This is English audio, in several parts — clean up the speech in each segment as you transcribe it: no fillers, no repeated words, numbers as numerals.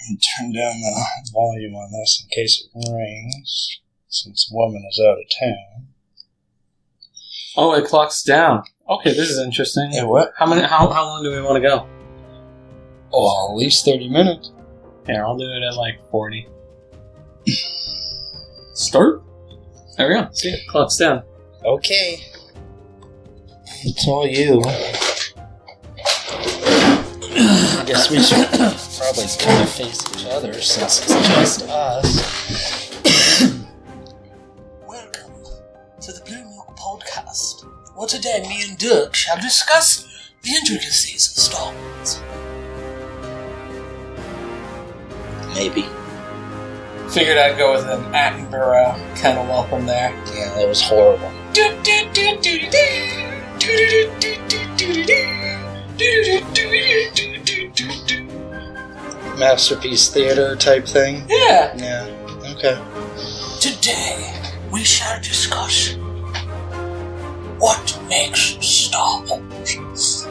And turn down the volume on this in case it rings, since the woman is out of town. Oh, it clocks down. Okay, this is interesting. Hey, what? How long do we want to go? Oh, at least 30 minutes. Here, I'll do it at like 40. Start. There we go. See, it clocks down. Okay. It's all you. I guess we should probably kind of face each other since it's just us. Welcome to the BlueMilk Podcast, where today me and DIRK shall discuss the intricacies of Star Wars. Maybe. Figured I'd go with an Attenborough kind of welcome there. Yeah, that was horrible. Masterpiece theater type thing? Yeah. Yeah, okay. Today we shall discuss what makes Star Wars.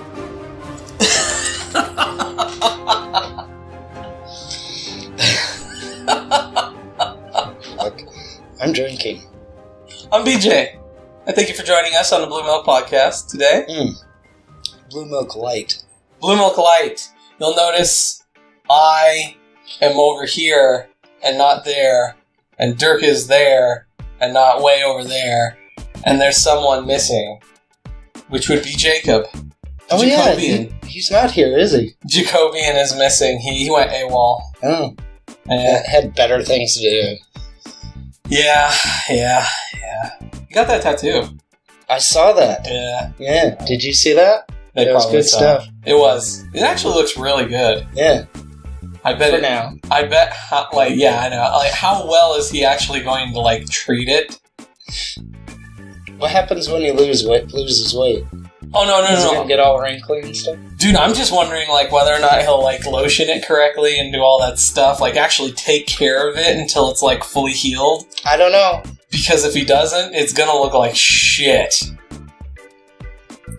Look, I'm drinking. I'm BJ. I thank you for joining us on the BlueMilk Podcast today. BlueMilk Light. BlueMilk Light. You'll notice I am over here and not there, and DIRK is there and not way over there, and there's someone missing, which would be Jacob. Oh Jacobian. yeah, he's not here, is he? Jacobian is missing. He went AWOL. Oh, Yeah. had better things to do. Yeah. You got that tattoo. I saw that. Yeah. Yeah, did you see that? They That was probably good saw stuff. It was. It actually looks really good. Yeah, I bet for it. now. I bet. Yeah, I know. Like, how well is he actually going to treat it? What happens when you loses weight? Oh no, Is it no, gonna no, get all wrinkly and stuff? dude! I'm just wondering whether or not he'll lotion it correctly and do all that stuff. Actually take care of it until it's fully healed. I don't know. Because if he doesn't, it's gonna look like shit.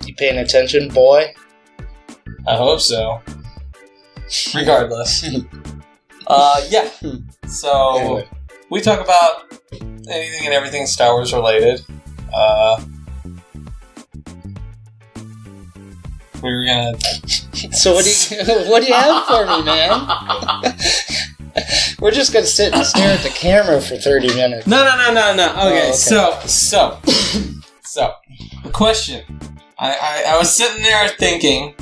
You paying attention, boy? I hope so. Regardless. Yeah. So, Anyway. we talk about anything and everything Star Wars related. We were gonna... So what do you have for me, man? We're just gonna sit and stare at the camera for 30 minutes. No. Okay, okay. So, the question. I was sitting there thinking,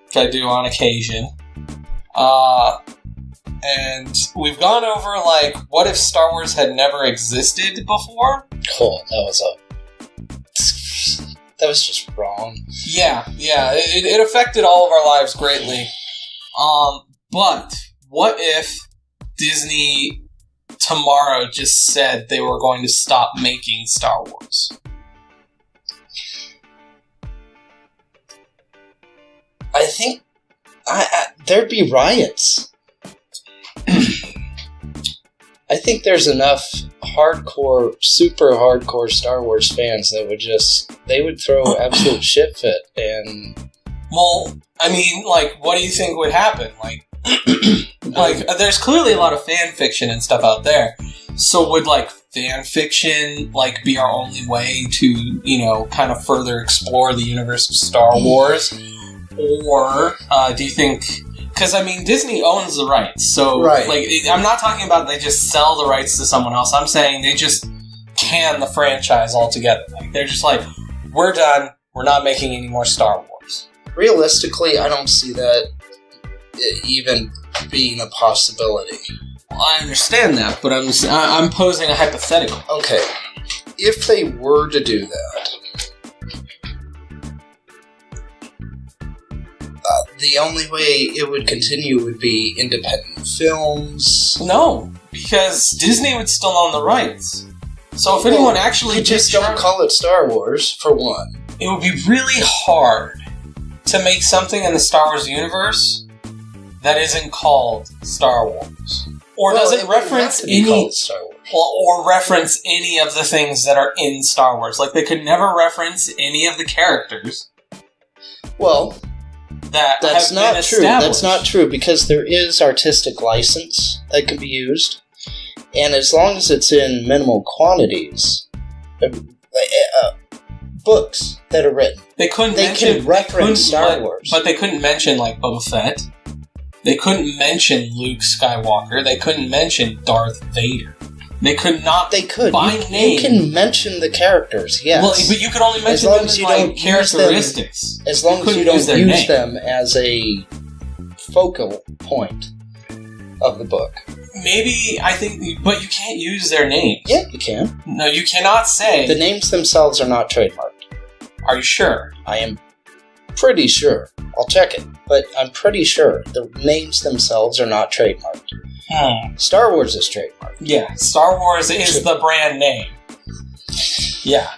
which I do on occasion, and we've gone over, what if Star Wars had never existed before? Cool, that was just wrong. Yeah, it affected all of our lives greatly. But what if Disney tomorrow just said they were going to stop making Star Wars? I think there'd be riots. I think there's enough super hardcore Star Wars fans that they would throw absolute shit fit. And Well, I mean, what do you think would happen? There's clearly a lot of fan fiction and stuff out there. So would, fan fiction, be our only way to, kind of further explore the universe of Star Wars? Or do you think... Because, Disney owns the rights. So, right. I'm not talking about they just sell the rights to someone else. I'm saying they just can the franchise altogether. They're just we're done. We're not making any more Star Wars. realistically, I don't see that even being a possibility. Well, I understand that, but I'm posing a hypothetical. Okay, if they were to do that, the only way it would continue would be independent films. No, because Disney would still own the rights. So if anyone actually you just don't call it Star Wars, for one. It would be really hard to make something in the Star Wars universe that isn't called Star Wars. Or doesn't reference any Star Wars. or reference any of the things that are in Star Wars. Like, they could never reference any of the characters. Well, that That's have not been true. established. That's not true, because there is artistic license that can be used, and as long as it's in minimal quantities, books that are written, They couldn't they mention can reference Star Wars. but they couldn't mention like Boba Fett. They couldn't mention Luke Skywalker. They couldn't mention Darth Vader. They could not. They could. By name. You can mention the characters, yes. Well, but you could only mention long them as as you like don't use characteristics. as long as couldn't you don't use their use name. them as a focal point of the book. Maybe, I think, but you can't use their names. Yeah, you can. No, you cannot say. The names themselves are not trademarked. Are you sure? I am pretty sure. I'll check it, but I'm pretty sure the names themselves are not trademarked. Star Wars is trademarked. Yeah, Star Wars is the brand name. Yeah.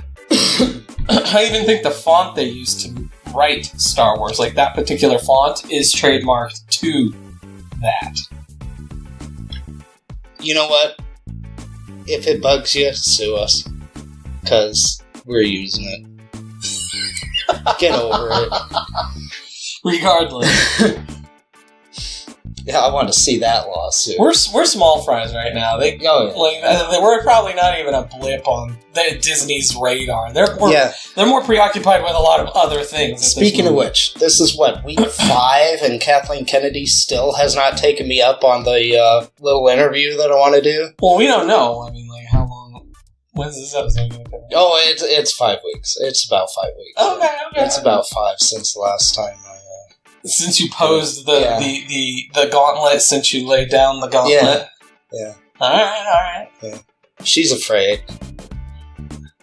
I even think the font they used to write Star Wars, like that particular font, is trademarked to that. You know what? If it bugs you, sue us. Because we're using it. Get over it. Regardless. Yeah, I want to see that lawsuit. We're small fries right now. We're probably not even a blip on Disney's radar. They're more preoccupied with a lot of other things. Speaking of which, this is what, week 5, and Kathleen Kennedy still has not taken me up on the little interview that I want to do? Well, we don't know. I mean, like, how long? When's this episode going to come out? Oh, it's 5 weeks. It's about 5 weeks. Okay. It's about 5 since the last time Since you posed the gauntlet, since you laid down the gauntlet. Yeah. Alright. Yeah. She's afraid.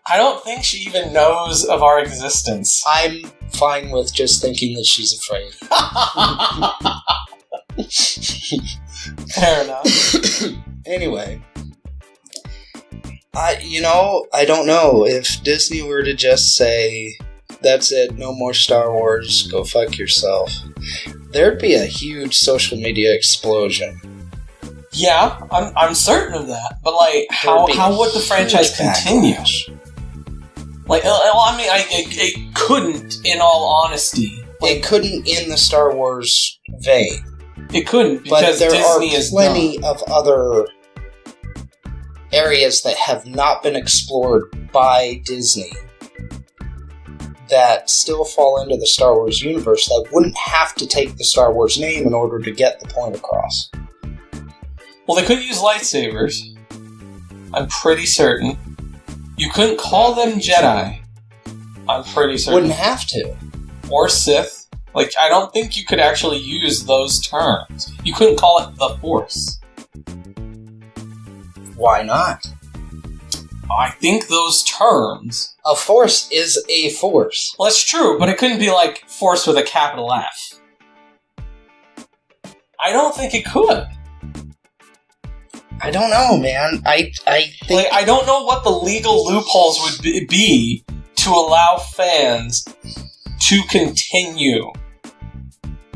I don't think she even knows of our existence. I'm fine with just thinking that she's afraid. Fair enough. Anyway. I don't know. If Disney were to just say, that's it, no more Star Wars, go fuck yourself, there'd be a huge social media explosion. Yeah, I'm certain of that. But, like, how would the franchise continue? Like, I mean, it couldn't, in all honesty. Like, it couldn't in the Star Wars vein. It couldn't, because but there Disney are is plenty done. of other areas that have not been explored by Disney that still fall into the Star Wars universe that wouldn't have to take the Star Wars name in order to get the point across. Well, they couldn't use lightsabers. I'm pretty certain. You couldn't call them Jedi. I'm pretty certain. Wouldn't have to. Or Sith. Like, I don't think you could actually use those terms. You couldn't call it the Force. Why not? I think those terms... A force is a force. Well, that's true, but it couldn't be like Force with a capital F. I don't think it could. I don't know, man. I think... Like, I don't know what the legal loopholes would be to allow fans to continue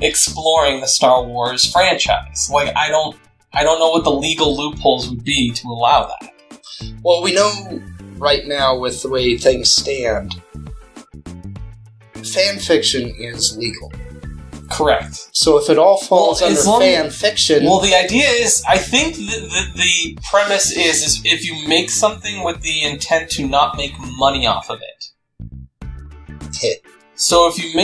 exploring the Star Wars franchise. Like, I don't know what the legal loopholes would be to allow that. Well, we know right now, with the way things stand, fan fiction is legal. Correct. So if it all falls under fan fiction... Well, the idea is, I think the premise is if you make something with the intent to not make money off of it. Hit. So if you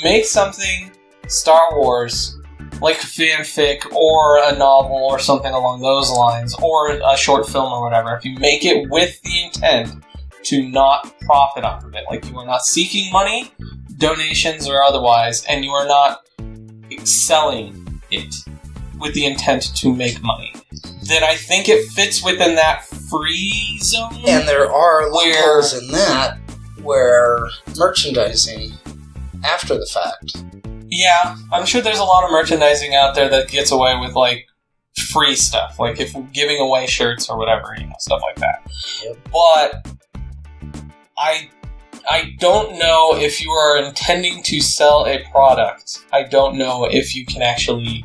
make something Star Wars, like fanfic or a novel or something along those lines, or a short film or whatever, if you make it with the intent to not profit off of it, like you are not seeking money, donations or otherwise, and you are not selling it with the intent to make money, then I think it fits within that free zone. And there are loopholes in that where merchandising after the fact. Yeah, I'm sure there's a lot of merchandising out there that gets away with, like, free stuff. Like, if we're giving away shirts or whatever, stuff like that. Yep. But I don't know if you are intending to sell a product. I don't know if you can actually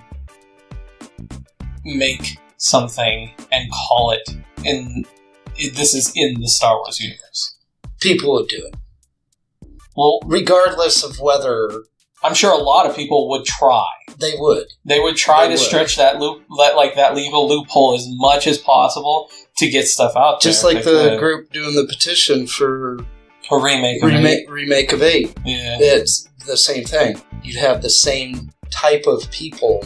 make something and call it this is in the Star Wars universe. People would do it. Well, regardless of whether I'm sure a lot of people would try. They would. They would try to stretch that that legal loophole as much as possible to get stuff out there. Just like the group doing the petition for a remake of 8. Yeah. It's the same thing. You'd have the same type of people.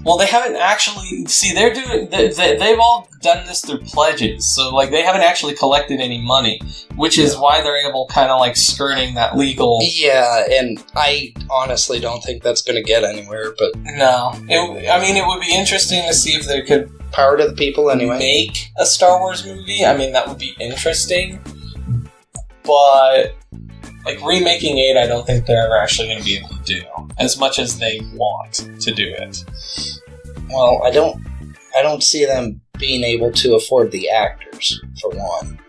Well, they haven't actually... See, they're doing... They've all done this through pledges, so, like, they haven't actually collected any money, which is why they're able kind of, like, skirting that legal... Yeah, and I honestly don't think that's going to get anywhere, but... No. It would be interesting to see if they could... Power to the people, anyway. Make a Star Wars movie. I mean, that would be interesting, but... Like, remaking 8, I don't think they're ever actually going to be able to do, as much as they want to do it. Well, I don't see them being able to afford the actors, for one.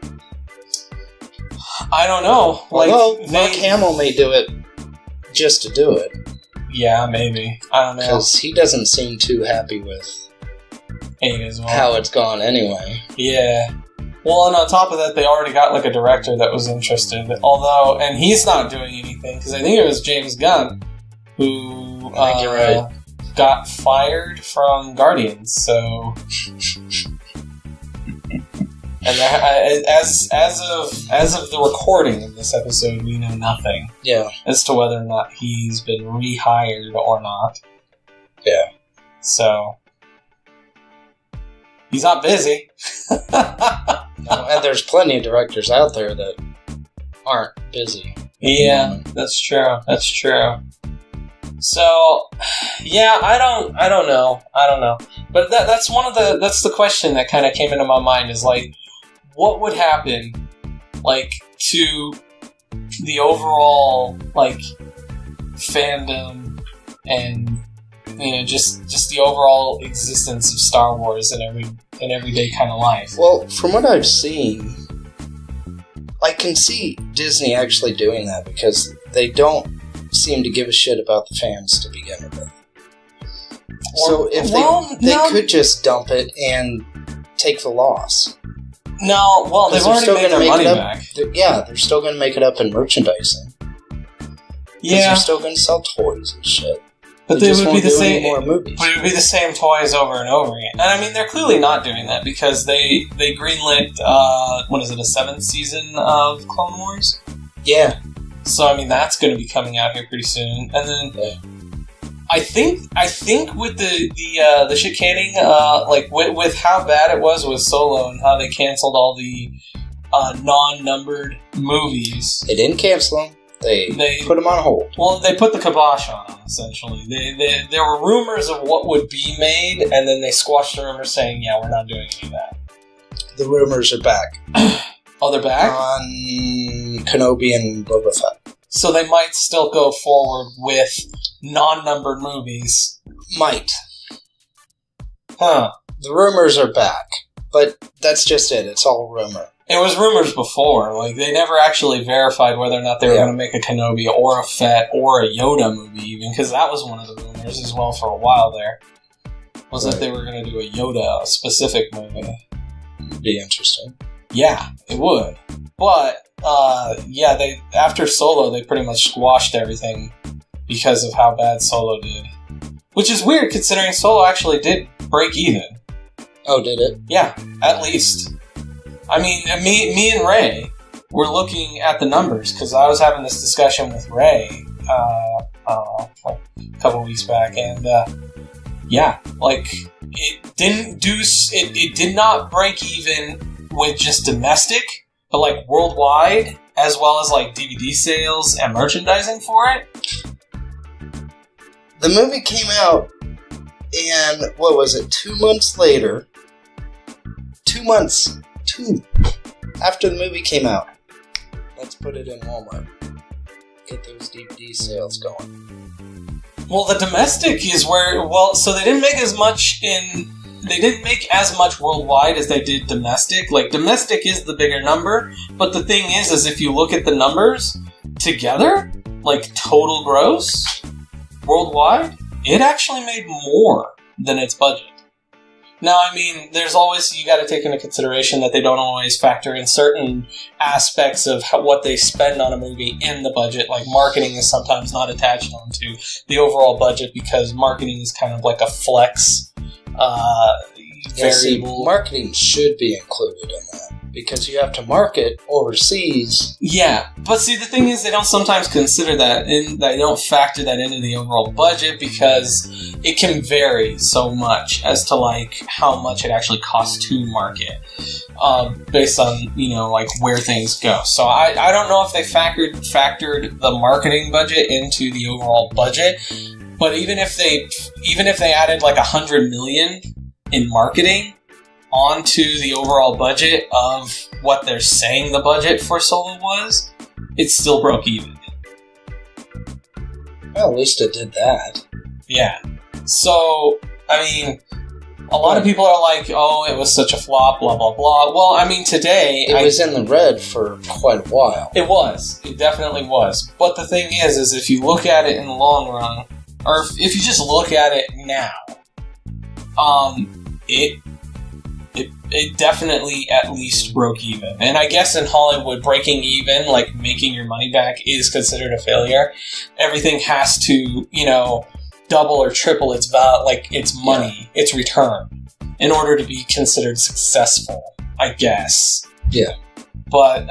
I don't know. Well, Mark Hamill may do it just to do it. Yeah, maybe. I don't know. Because he doesn't seem too happy with 8 as well. How it's gone anyway. Yeah. Well, and on top of that, they already got, like, a director that was interested. Although, and he's not doing anything, because I think it was James Gunn who I think you're right. Got fired from Guardians, so... And as of the recording of this episode, we know nothing. Yeah. As to whether or not he's been rehired or not. Yeah. So... He's not busy. No, and there's plenty of directors out there that aren't busy. Yeah, that's true. That's true. So, yeah, I don't know. But that's the question that kind of came into my mind is, like, what would happen, like, to the overall, like, fandom and, you know, just the overall existence of Star Wars in everyday kind of life. Well, from what I've seen, I can see Disney actually doing that because they don't seem to give a shit about the fans to begin with. So if they could just dump it and take the loss. No, well, they've already made their money back. They're still going to make it up in merchandising. Yeah. They're still going to sell toys and shit. But they would be the same. More movies. But it would be the same toys over and over again. And I mean, they're clearly not doing that because they greenlit what is it, a 7th season of Clone Wars? Yeah. So I mean, that's going to be coming out here pretty soon. And then I think with the shit canning, like with how bad it was with Solo and how they canceled all the non-numbered movies. They didn't cancel them. They put them on hold. Well, they put the kibosh on them, essentially. There were rumors of what would be made, and then they squashed the rumors saying, yeah, we're not doing any of that. The rumors are back. Oh, they're back? On Kenobi and Boba Fett. So they might still go forward with non-numbered movies. Might. Huh. The rumors are back, but that's just it. It's all rumor. It was rumors before. Like, they never actually verified whether or not they were going to make a Kenobi or a Fett or a Yoda movie, even, because that was one of the rumors as well for a while there. Was that they were going to do a Yoda-specific movie. It'd be interesting. Yeah, it would. But, after Solo, they pretty much squashed everything because of how bad Solo did. Which is weird, considering Solo actually did break even. Oh, did it? Yeah, at least. I mean, me and Ray were looking at the numbers, because I was having this discussion with Ray like a couple weeks back, and it did not break even with just domestic, but like worldwide, as well as like DVD sales and merchandising for it. The movie came out, and what was it, 2 months later? 2 months. After the movie came out. Let's put it in Walmart. Get those DVD sales going. Well, the domestic is where... Well, so they didn't make as much They didn't make as much worldwide as they did domestic. Like, domestic is the bigger number, but the thing is if you look at the numbers together, like total gross, worldwide, it actually made more than its budget. Now, I mean, there's always, you got to take into consideration that they don't always factor in certain aspects of what they spend on a movie in the budget. Like, marketing is sometimes not attached onto the overall budget because marketing is kind of like a flex variable. Marketing should be included in that because you have to market overseas. Yeah, but see, the thing is, they don't sometimes consider that, and they don't factor that into the overall budget because it can vary so much as to like how much it actually costs to market, based on like where things go. So I don't know if they factored the marketing budget into the overall budget, but even if they added like $100 million in marketing onto the overall budget of what they're saying the budget for Solo was, it still broke even. Well, at least it did that. Yeah. So, I mean, a lot of people are like, oh, it was such a flop, blah, blah, blah. Well, I mean, today... It was in the red for quite a while. It was. It definitely was. But the thing is if you look at it in the long run, or if you just look at it now, it definitely at least broke even. And I guess in Hollywood, breaking even, like making your money back, is considered a failure. Everything has to, double or triple its value, like its money, its return, in order to be considered successful, I guess. Yeah. But,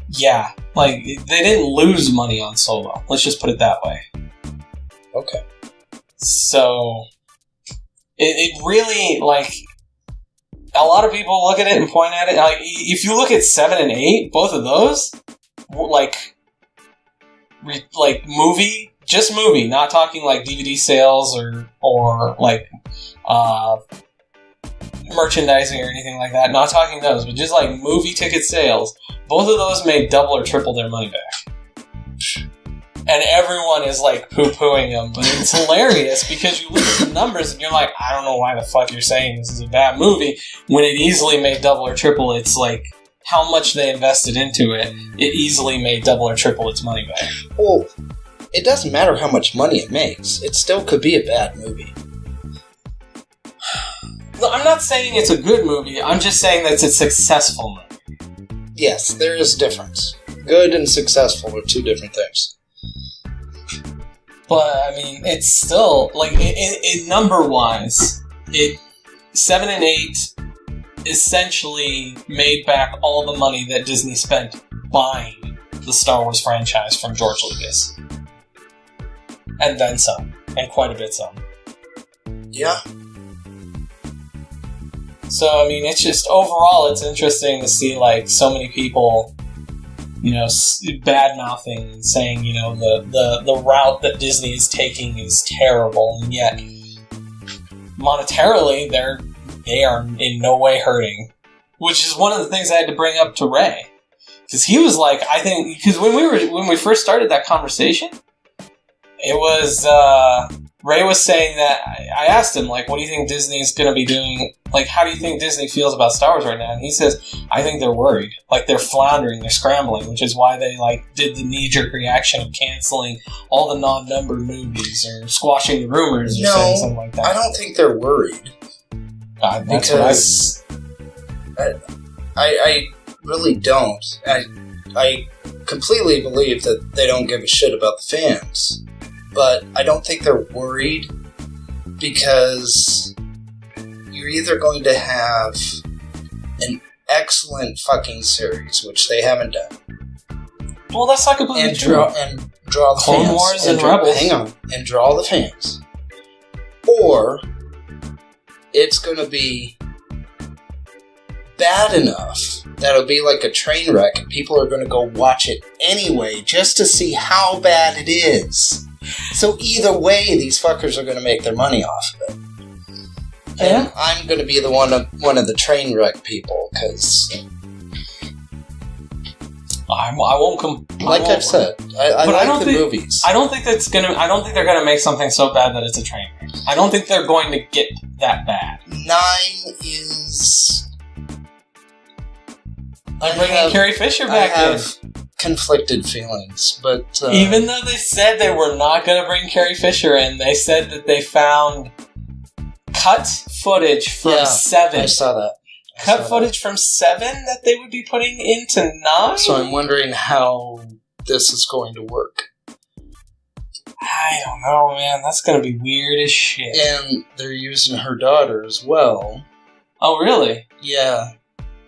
yeah, like, they didn't lose money on Solo. Let's just put it that way. Okay. So, it really, like... A lot of people look at it and point at it. Like, if you look at 7 and 8, both of those, like movie, just movie, not talking like DVD sales or like merchandising or anything like that. Not talking those, but just like movie ticket sales. Both of those made double or triple their money back. And everyone is like poo-pooing them, but it's hilarious because you look at the numbers and you're like, I don't know why the fuck you're saying this is a bad movie when it easily made double or triple. It's like how much they invested into it. It easily made double or triple its money back. Well, it doesn't matter how much money it makes. It still could be a bad movie. No, I'm not saying it's a good movie. I'm just saying that it's a successful movie. Yes, there is a difference. Good and successful are two different things. But, I mean, it's still, like, in number-wise, 7 and 8 essentially made back all the money that Disney spent buying the Star Wars franchise from George Lucas. And then some. And quite a bit some. Yeah. So, I mean, it's just, overall, it's interesting to see, like, so many people... bad-mouthing and saying, the route that Disney is taking is terrible, and yet, monetarily, they are in no way hurting. Which is one of the things I had to bring up to Ray. Because he was like, I think, because when we first started that conversation, it was, Ray was saying that, I asked him, like, what do you think Disney is going to be doing? Like, how do you think Disney feels about Star Wars right now? And he says, I think they're worried. Like, they're floundering, they're scrambling, which is why they, like, did the knee-jerk reaction of canceling all the non-numbered movies or squashing the rumors or saying something like that. I don't think they're worried. That's because I really don't. I completely believe that they don't give a shit about the fans. But I don't think they're worried because you're either going to have an excellent fucking series, which they haven't done. Well, that's not completely true. And draw the Clone fans. Wars and Rebels. Hang on. And draw the fans. Or it's going to be bad enough that it'll be like a train wreck and people are going to go watch it anyway just to see how bad it is. So either way, these fuckers are going to make their money off of it. And I'm going to be the one of the train wreck people, because I won't I've said, I like the movies. I don't think they're gonna make something so bad that it's a train wreck. I don't think they're going to get that bad. 9 is. I'm bringing Carrie Fisher back in. I have conflicted feelings, but even though they said they were not going to bring Carrie Fisher in, they said that they found cut footage from 7. I saw that. Cut footage from 7 that they would be putting into 9? So I'm wondering how this is going to work. I don't know, man. That's going to be weird as shit. And they're using her daughter as well. Oh, really? Yeah.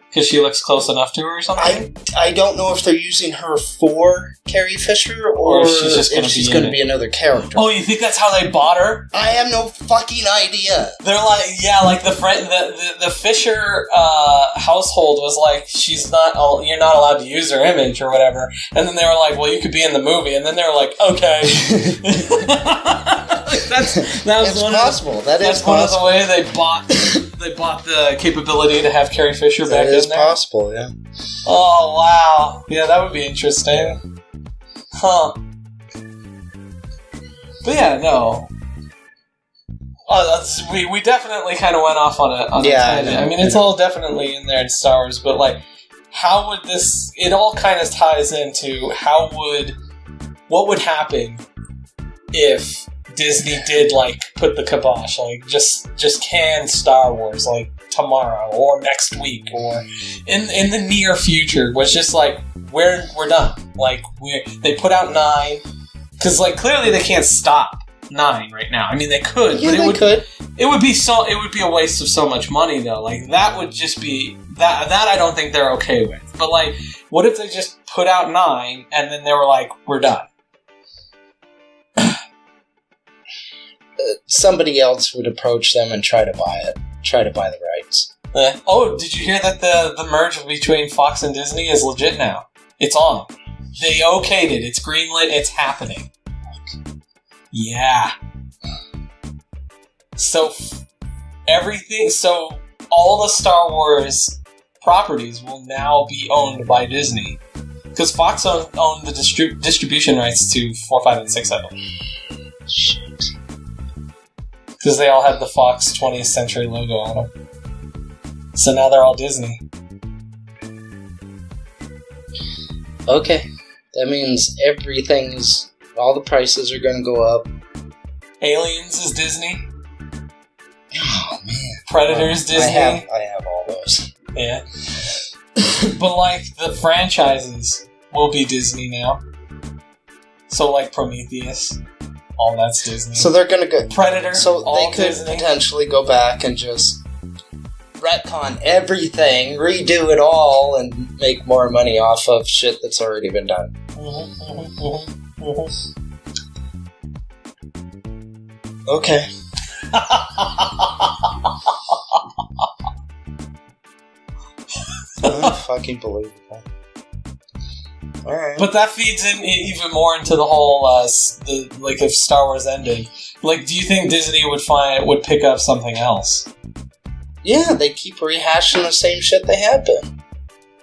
Because she looks close enough to her or something? I don't know if they're using her for Carrie Fisher or if she's just going to be another character. Oh, you think that's how they bought her? I have no fucking idea. They're like, yeah, like the Fisher household was like, you're not allowed to use her image or whatever. And then they were like, well, you could be in the movie. And then they were like, okay. That's possible. That's one of the way they bought the capability to have Carrie Fisher back in there. That is possible, yeah. Oh, wow. Yeah, that would be interesting. Huh. But yeah, no. We definitely kind of went off on a tangent. I mean, it's all definitely in there in Star Wars, but like, how would this... It all kind of ties into what would happen if Disney did, like, put the kibosh, like, just can Star Wars, like, tomorrow, or next week, or in the near future, was just like, we're done. Like, they put out 9, because, like, clearly they can't stop 9 right now. I mean, they could, yeah, but could. It would be a waste of so much money, though. Like, that would just be, that I don't think they're okay with. But, like, what if they just put out 9, and then they were like, we're done? Somebody else would approach them and try to buy the rights. Oh, did you hear that the merge between Fox and Disney is legit now? It's on. They okayed it. It's greenlit. It's happening. Yeah. So all the Star Wars properties will now be owned by Disney. Because Fox owned the distribution rights to 4, 5, and 6, I believe. Shit. Because they all had the Fox 20th Century logo on them. So now they're all Disney. Okay. That means all the prices are going to go up. Aliens is Disney. Oh, man. Predators Disney. I have all those. Yeah. But, like, the franchises will be Disney now. So, like, Prometheus. All that's Disney. So they're going to go... Predator. So they could Disney. Potentially go back and just retcon everything, redo it all, and make more money off of shit that's already been done. Okay. Fucking believable. Alright. But that feeds in even more into the whole, if Star Wars ended. Like, do you think Disney would pick up something else? Yeah, they keep rehashing the same shit they have been.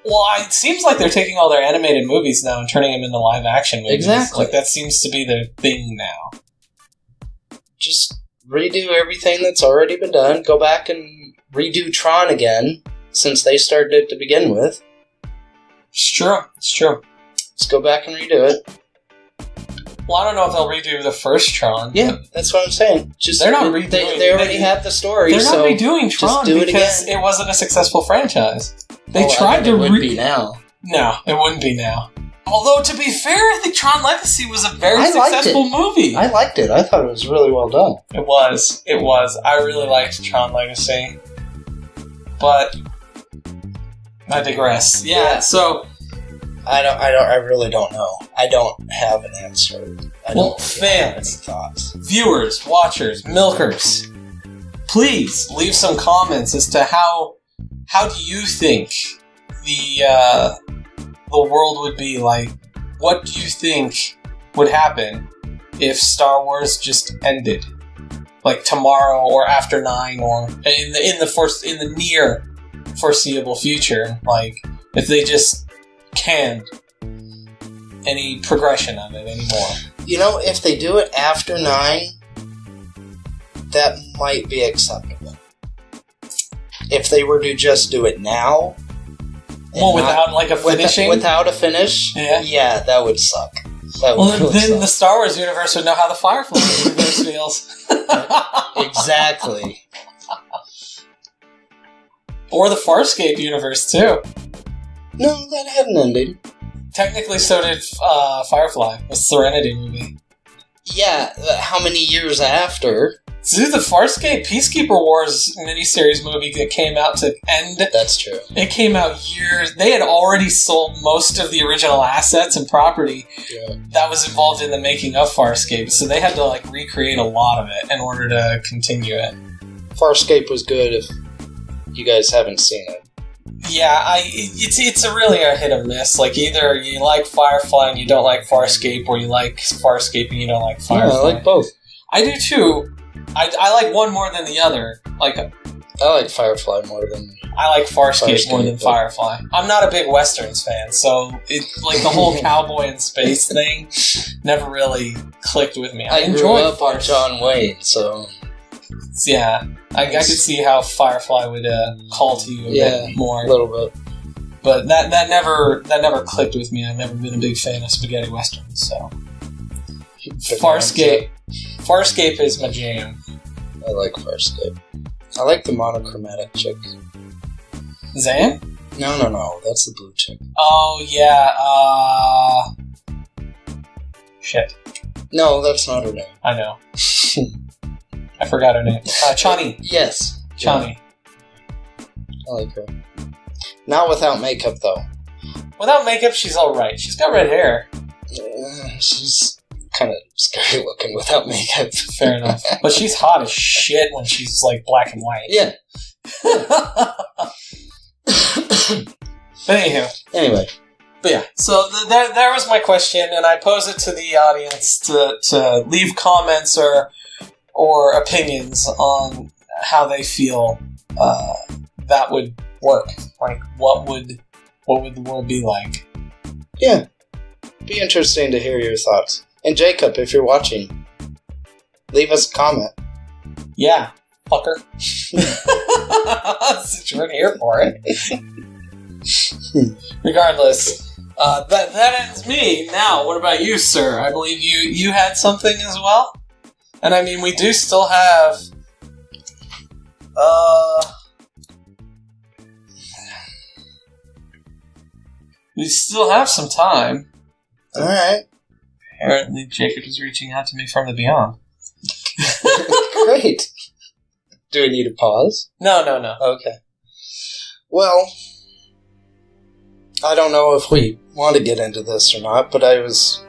Well, it seems like they're taking all their animated movies now and turning them into live-action movies. Exactly. Like, that seems to be their thing now. Just redo everything that's already been done. Go back and redo Tron again, since they started it to begin with. It's true. Let's go back and redo it. Well, I don't know if they'll redo the first Tron. Yeah, that's what I'm saying. They're not redoing. They already have the story. They're not redoing Tron because it wasn't a successful franchise. They tried to. It would be now. No, it wouldn't be now. Although, to be fair, I think Tron Legacy was a very successful movie. I liked it. I thought it was really well done. It was. I really liked Tron Legacy. But I digress. Yeah. So. I really don't know. I don't have an answer. I don't fans, have any thoughts. Viewers, watchers, milkers, please leave some comments as to how do you think the world would be like. What do you think would happen if Star Wars just ended, like tomorrow or after 9 or in the near foreseeable future? Like if they just canned any progression of it anymore. You know, if they do it after 9, that might be acceptable. If they were to just do it now, without like a finishing, without a finish, yeah, that would suck. That would really then suck. The Star Wars universe would know how the Firefly universe feels. Exactly. Or the Farscape universe, too. No, that had an ending. Technically, so did Firefly, the Serenity movie. Yeah, how many years after? Dude, the Farscape Peacekeeper Wars miniseries movie that came out to end... That's true. It came out years... They had already sold most of the original assets and property that was involved in the making of Farscape, so they had to, like, recreate a lot of it in order to continue it. Farscape was good if you guys haven't seen it. Yeah, it's really a hit or miss. Like, either you like Firefly and you don't like Farscape, or you like Farscape and you don't like Firefly. Yeah, I like both. I do, too. I like one more than the other. Like, I like Firefly more than... I like Farscape more than Firefly. I'm not a big Westerns fan, so like the whole cowboy in space thing never really clicked with me. I grew up on John Wayne, so... Yeah, I could see how Firefly would call to you a bit more. A little bit. But that never clicked with me. I've never been a big fan of spaghetti westerns, so... Farscape is my jam. I like Farscape. I like the monochromatic chick. Zan? No. That's the blue chick. Oh, yeah, shit. No, that's not her name. I know. I forgot her name. Chani. Yes. Chani. Yeah. I like her. Not without makeup, though. Without makeup, she's alright. She's got red hair. She's kind of scary looking without makeup. Fair enough. But she's hot as shit when she's, like, black and white. Yeah. But anyway. But yeah, so there was my question, and I pose it to the audience to leave comments or opinions on how they feel that would work. Like, what would the world be like? Yeah. Be interesting to hear your thoughts. And Jacob, if you're watching, leave us a comment. Yeah, fucker. Since you're here for it. Regardless, that ends me. Now, what about you, sir? I believe you had something as well? And I mean, we do still have... we still have some time. Alright. Apparently, Jacob is reaching out to me from the beyond. Great. Do we need a pause? No. Okay. Well, I don't know if we want to get into this or not, but I was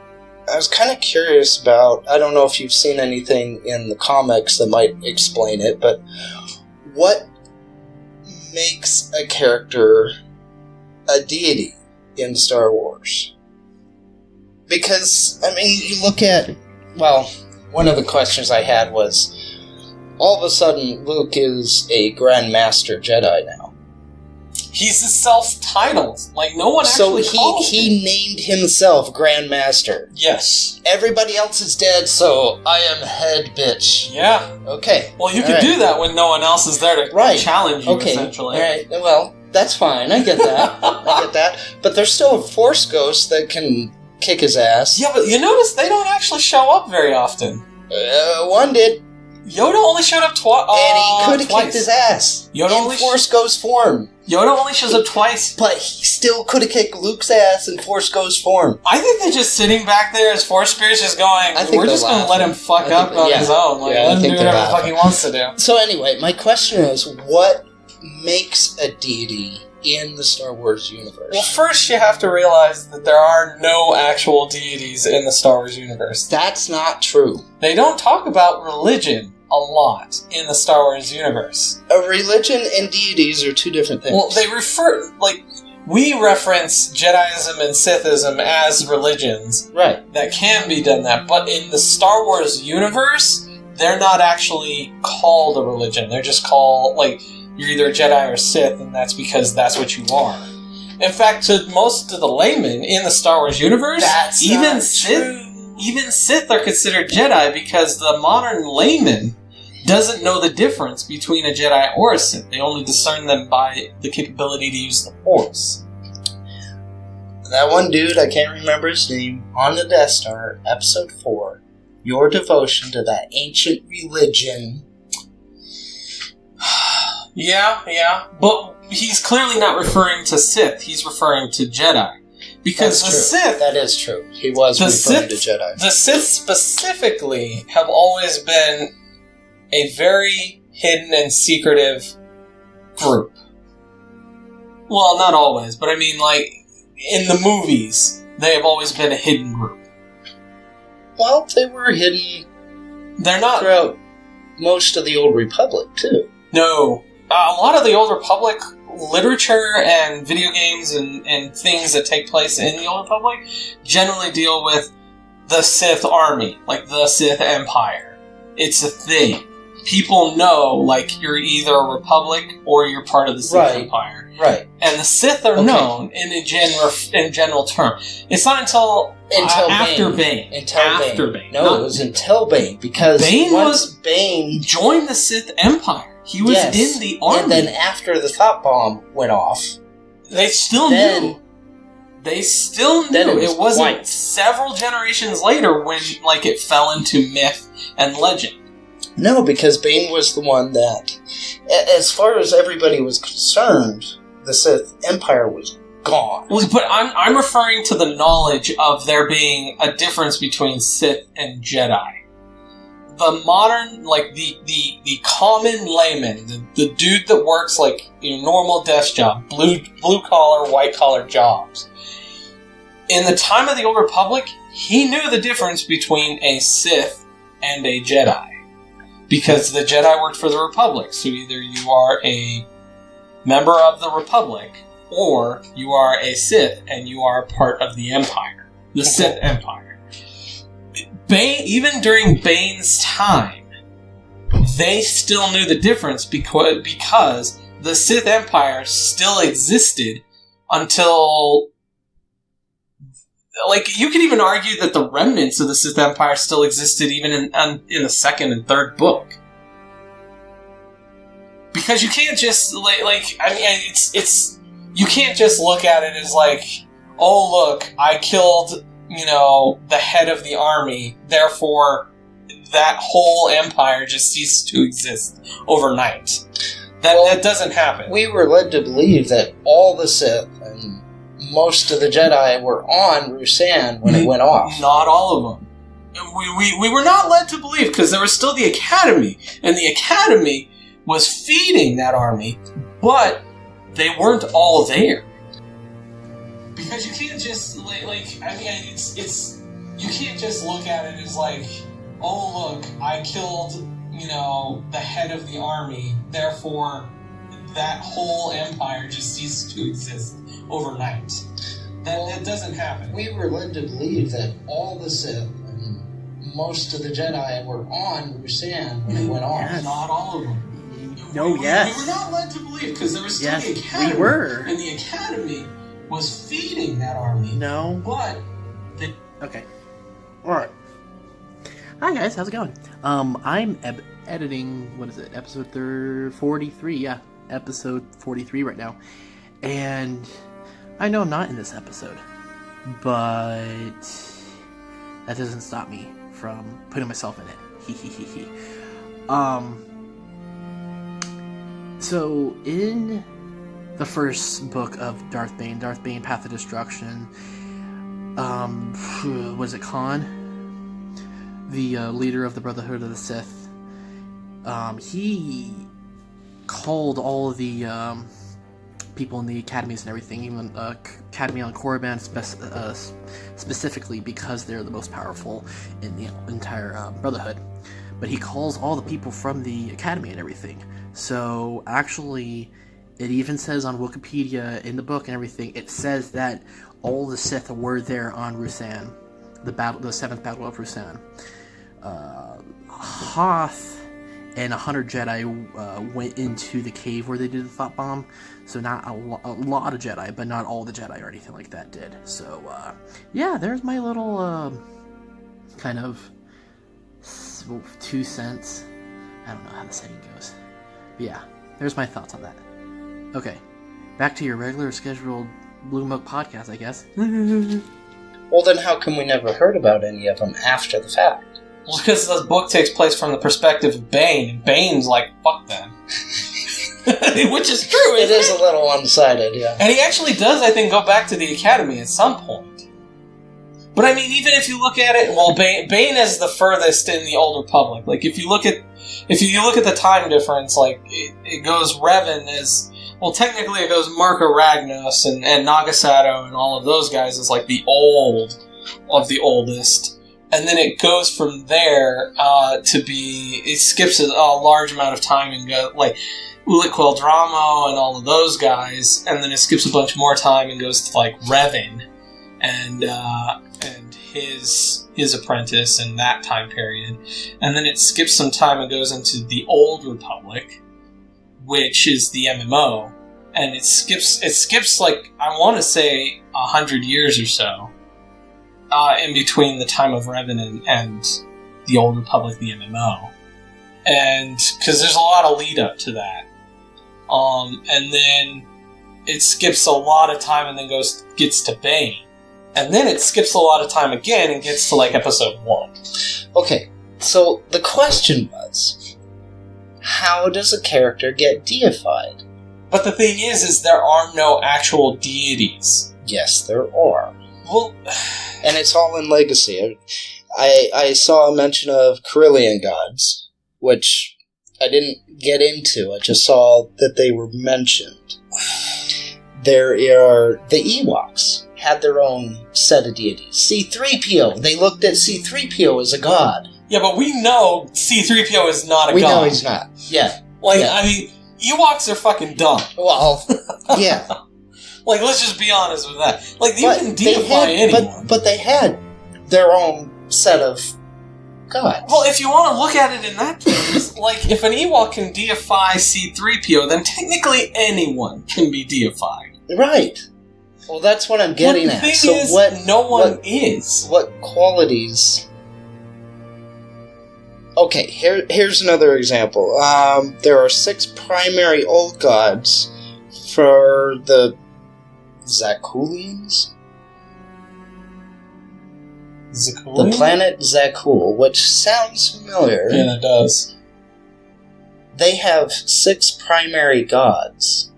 kind of curious about, I don't know if you've seen anything in the comics that might explain it, but what makes a character a deity in Star Wars? Because, I mean, you look at, well, one of the questions I had was, all of a sudden, Luke is a Grand Master Jedi now. He's a self-titled. Like, no one actually calls him. He named himself Grand Master. Yes. Everybody else is dead, so I am head bitch. Yeah. Okay. Well, you can do that when no one else is there to challenge you, essentially. Alright, well, that's fine. I get that. But there's still a Force ghost that can kick his ass. Yeah, but you notice they don't actually show up very often. One did. Yoda only showed up twice. And he could have kicked his ass. Yoda in Force Ghost form. Yoda only shows up twice. But he still could have kicked Luke's ass in Force Ghost form. I think they're just sitting back there as Force Spirits just going, we're just going to let him fuck up on his own. Like, let him do whatever the fuck he wants to do. So anyway, my question is, what makes a deity in the Star Wars universe? Well, first you have to realize that there are no actual deities in the Star Wars universe. That's not true. They don't talk about religion a lot in the Star Wars universe. A religion and deities are two different things. Well, they we reference Jediism and Sithism as religions. Right. That can be done that, but in the Star Wars universe, they're not actually called a religion. They're just called, like, you're either a Jedi or Sith, and that's because that's what you are. In fact, to most of the laymen in the Star Wars universe, even Sith are considered Jedi because the modern layman doesn't know the difference between a Jedi or a Sith. They only discern them by the capability to use the Force. That one dude, I can't remember his name, on the Death Star, Episode 4, your devotion to that ancient religion... Yeah. But he's clearly not referring to Sith. He's referring to Jedi. Because the Sith... That is true. He was referring to Jedi. The Sith specifically have always been a very hidden and secretive group. Well, not always, but I mean, like, in the movies, they have always been a hidden group. Well, they were hidden... They're not... throughout most of the Old Republic, too. No. A lot of the Old Republic literature and video games and things that take place in the Old Republic generally deal with the Sith army, like the Sith Empire. It's a thing. People know, like, you're either a Republic or you're part of the Sith Empire. Right. And the Sith are known in general term. It's not until after Bane. After Bane. No, it was until Bane, because Bane joined the Sith Empire. He was in the army. And then after the thought bomb went off, they still knew. They still knew. It wasn't several generations later when, like, it fell into myth and legend. No, because Bane was the one that, as far as everybody was concerned, the Sith Empire was gone. Well, but I'm referring to the knowledge of there being a difference between Sith and Jedi. The modern, like, the common layman, the dude that works, like, normal desk job, blue-collar, white-collar jobs. In the time of the Old Republic, he knew the difference between a Sith and a Jedi. Because the Jedi worked for the Republic, so either you are a member of the Republic, or you are a Sith and you are part of the Empire. The Sith Empire. Even during Bane's time, they still knew the difference because the Sith Empire still existed until... Like, you could even argue that the remnants of the Sith Empire still existed even in the second and third book. Because you can't just, you can't just look at it as like, oh look, I killed, the head of the army, therefore that whole empire just ceased to exist overnight. That doesn't happen. We were led to believe that all the Sith and most of the Jedi were on Rusan when it went off. Not all of them. We were not led to believe, because there was still the Academy, and the Academy was feeding that army, but they weren't all there. Because you can't just, you can't just look at it as like, oh look, I killed, the head of the army, therefore that whole empire just ceased to exist overnight. That doesn't happen. We were led to believe that all the Sith and most of the Jedi were on Rusan when it went off. Yes. Not all of them. No, we were not led to believe, because there was still the Academy. We were. And the Academy was feeding that army. No. But okay. Alright. Hi guys, how's it going? I'm editing, episode 43, yeah. Episode 43 right now. And I know I'm not in this episode, but that doesn't stop me from putting myself in it. So in the first book of Darth Bane, Path of Destruction, was it Khan? The leader of the Brotherhood of the Sith. He called all of the people in the academies and everything, even Academy on Korriban specifically, because they're the most powerful in the entire Brotherhood. But he calls all the people from the Academy and everything. So actually, it even says on Wikipedia, in the book and everything, it says that all the Sith were there on Rusan, the 7th Battle of Rusan. Hoth and 100 Jedi went into the cave where they did the thought bomb. So not a lot of Jedi, but not all the Jedi or anything like that did. So, yeah, there's my little, kind of 2 cents. I don't know how the saying goes. But yeah, there's my thoughts on that. Okay, back to your regular scheduled BlueMilk Podcast, I guess. Well, then how come we never heard about any of them after the fact? Well, because the book takes place from the perspective of Bane, and Bane's like, fuck them. Which is true, It is a little one-sided, yeah. And he actually does, I think, go back to the Academy at some point. But I mean, even if you look at it, well, Bane is the furthest in the Old Republic. Like, if you look at the time difference, like, it goes Revan as... Well, technically it goes Marco Ragnos and Nagasato and all of those guys as, like, the old of the oldest. And then it goes from there to be... It skips a large amount of time and goes, like, Ulic Queldramo and all of those guys. And then it skips a bunch more time and goes to, like, Revan and his apprentice in that time period. And then it skips some time and goes into the Old Republic, which is the MMO. And it skips like, I want to say, 100 years or so. In between the time of Revan and the Old Republic, the MMO. And, because there's a lot of lead up to that. And then it skips a lot of time and then gets to Bane. And then it skips a lot of time again and gets to, like, episode 1. Okay, so the question was, how does a character get deified? But the thing is there are no actual deities. Yes, there are. Well... And it's all in Legacy. I saw a mention of Carillion gods, which I didn't get into. I just saw that they were mentioned. There are the Ewoks. Had their own set of deities. C-3PO. They looked at C-3PO as a god. Yeah, but we know C-3PO is not a god. We know he's not. Yeah. Like, yeah. I mean, Ewoks are fucking dumb. Well, yeah. Like, let's just be honest with that. Like, you can deify anyone. But they had their own set of gods. Well, if you want to look at it in that terms, like, if an Ewok can deify C-3PO, then technically anyone can be deified. Right. Well, that's what I'm getting at. So is, no one is. What qualities... Okay, here's another example. There are 6 primary old gods for the Zakulians? Zakulian? The planet Zakul, which sounds familiar. Yeah, it does. They have 6 primary gods,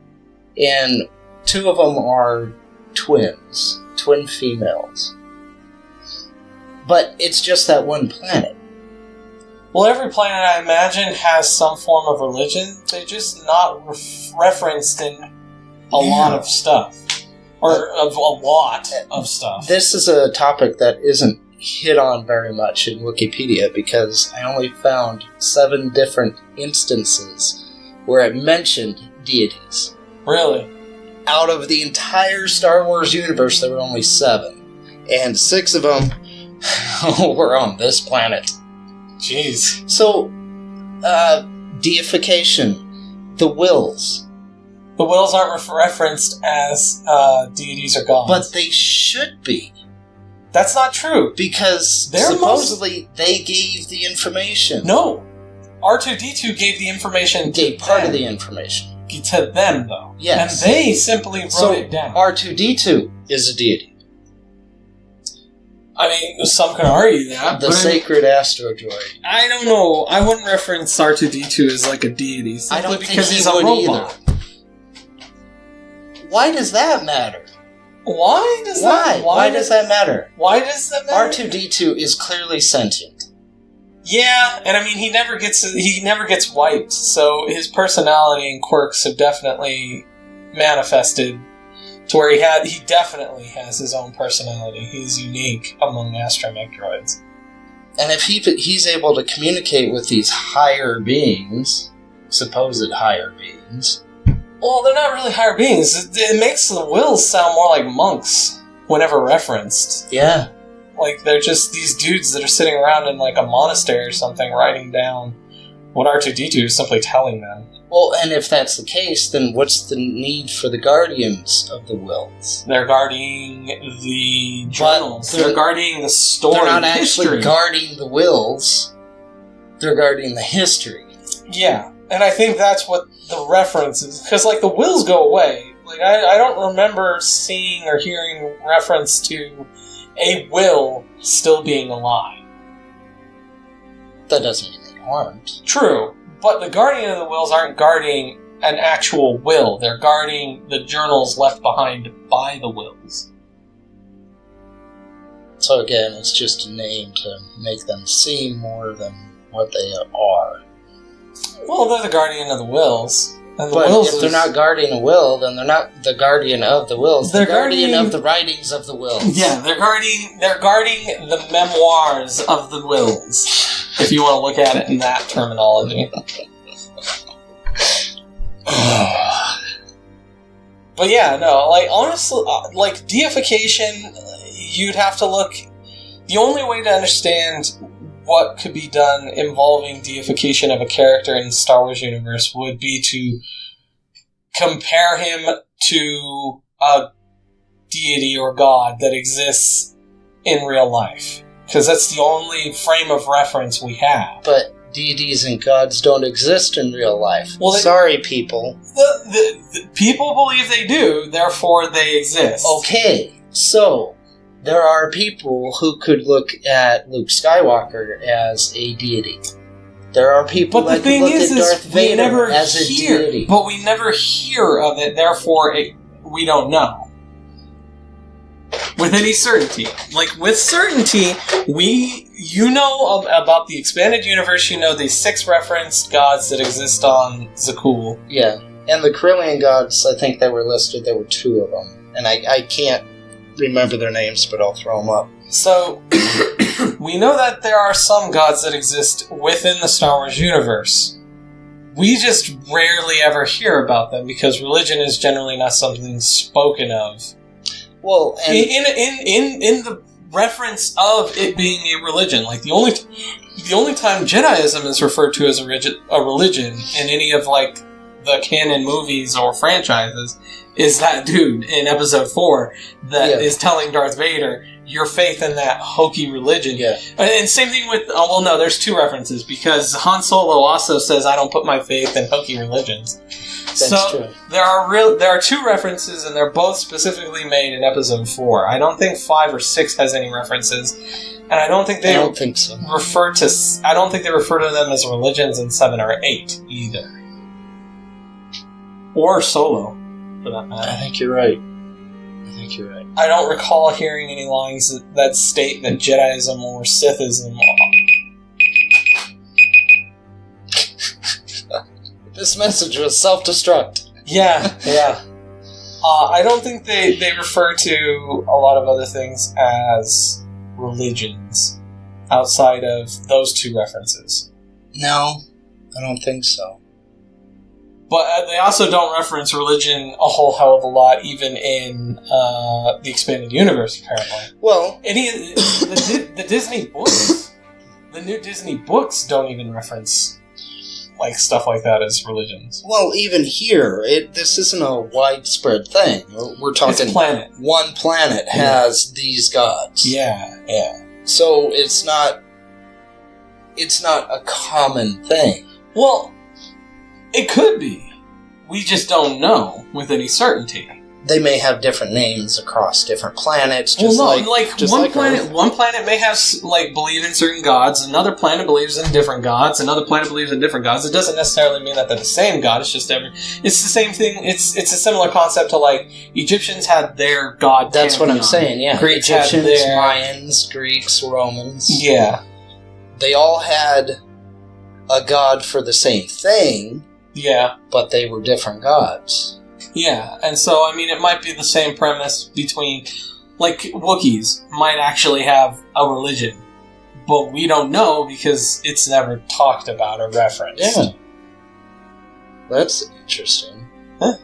and 2 of them are twin females. But it's just that one planet. Well, every planet, I imagine, has some form of religion. They're just not referenced in a lot of stuff. Or of a lot of stuff. This is a topic that isn't hit on very much in Wikipedia, because I only found 7 different instances where it mentioned deities. Really? Out of the entire Star Wars universe, there were only 7. And 6 of them were on this planet. Jeez. So, deification. The wills. The wills aren't referenced as deities or gods. But they should be. That's not true. Because supposedly they gave the information. No. R2-D2 gave the information to gave part of the information. To them, though. Yes. And they simply wrote it down. R2-D2 is a deity. I mean, some could argue that. The sacred asteroid. I don't know. I wouldn't reference R2-D2 as like a deity. I don't because think he's a robot. Either. Why does that matter? Why does that matter? Why does that matter? R2-D2 is clearly sentient. Yeah, and I mean he never gets wiped, so his personality and quirks have definitely manifested to where he definitely has his own personality. He's unique among astromech droids. And if he's able to communicate with these higher beings, supposed higher beings... Well, they're not really higher beings. It makes the wills sound more like monks whenever referenced. Yeah. Like, they're just these dudes that are sitting around in, like, a monastery or something writing down what R2-D2 is simply telling them. Well, and if that's the case, then what's the need for the guardians of the wills? They're guarding the journals. They're guarding the story. They're not actually guarding the wills. They're guarding the history. Yeah, and I think that's what the reference is. Because, like, the wills go away. Like, I don't remember seeing or hearing reference to a will still being alive. That doesn't mean they aren't. True. But the guardian of the wills aren't guarding an actual will. They're guarding the journals left behind by the wills. So again, it's just a name to make them seem more than what they are. Well, they're the guardian of the wills. And the But wills if they're not guarding a will, then they're not the guardian of the wills. They're They're guardian guarding- of the writings of the wills. Yeah, they're guarding the memoirs of the wills, if you want to look at it in that terminology. But yeah, no, like, honestly, like, deification, you'd have to look... The only way to understand what could be done involving deification of a character in the Star Wars universe would be to compare him to a deity or god that exists in real life. Because that's the only frame of reference we have. But deities and gods don't exist in real life. Well, sorry, people. The people believe they do, therefore they exist. Okay, so there are people who could look at Luke Skywalker as a deity. There are people But the that thing could look is, at Darth we Vader never as a hear, deity. but we never hear of it, therefore we don't know. With any certainty. Like, with certainty, you know about the expanded universe, you know the 6 referenced gods that exist on Zakul. Yeah, and the Corellian gods, I think they were listed, there were 2 of them. And I can't remember their names, but I'll throw them up. So, we know that there are some gods that exist within the Star Wars universe. We just rarely ever hear about them because religion is generally not something spoken of. Well, and In the reference of it being a religion, like the only time Jediism is referred to as a religion in any of like the canon movies or franchises is that dude in Episode 4 that is telling Darth Vader, your faith in that hokey religion. Yeah. And same thing with, well, no, there's 2 references because Han Solo also says, I don't put my faith in hokey religions. that's true. There are 2 references, and they're both specifically made in Episode 4. I don't think 5 or 6 has any references, and I don't think they I don't think so. I don't think they refer to them as religions in 7 or 8 either, or Solo, for that matter. I think you're right. I don't recall hearing any lines that state that Jediism or Sithism. This message was self-destruct. Yeah. I don't think they refer to a lot of other things as religions outside of those 2 references. No, I don't think so. But they also don't reference religion a whole hell of a lot, even in the expanded universe, apparently. Well, The Disney books, the new Disney books don't even reference like stuff like that as religions. well, even here, this isn't a widespread thing. We're talking It's planet. one planet has these gods. Yeah. So it's not a common thing. Well, it could be. We just don't know with any certainty. They may have different names across different planets. Well, Just no, like one Earth. planet may have believe in certain gods. Another planet believes in different gods. Another planet believes in different gods. It doesn't necessarily mean that they're the same god. It's just it's the same thing. It's a similar concept to like Egyptians had their god. That's what I'm pantheon. saying. Yeah, Greeks Egyptians, had their Mayans, Greeks, Romans. Yeah. They all had a god for the same thing. Yeah. But they were different gods. Yeah, and so, I mean, it might be the same premise between, like, Wookiees might actually have a religion, but we don't know because it's never talked about or referenced. Yeah. That's interesting. Huh.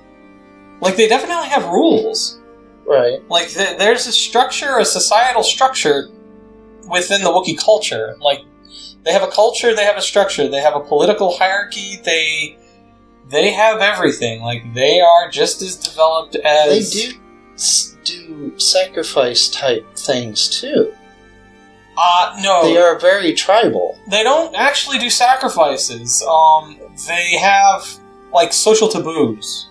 Like, they definitely have rules. Right. Like, there's a structure, a societal structure within the Wookiee culture. Like, they have a culture, they have a structure, they have a political hierarchy, they have everything. Like, they are just as developed as... They do sacrifice type things too. No. They are very tribal. They don't actually do sacrifices. They have, like, social taboos.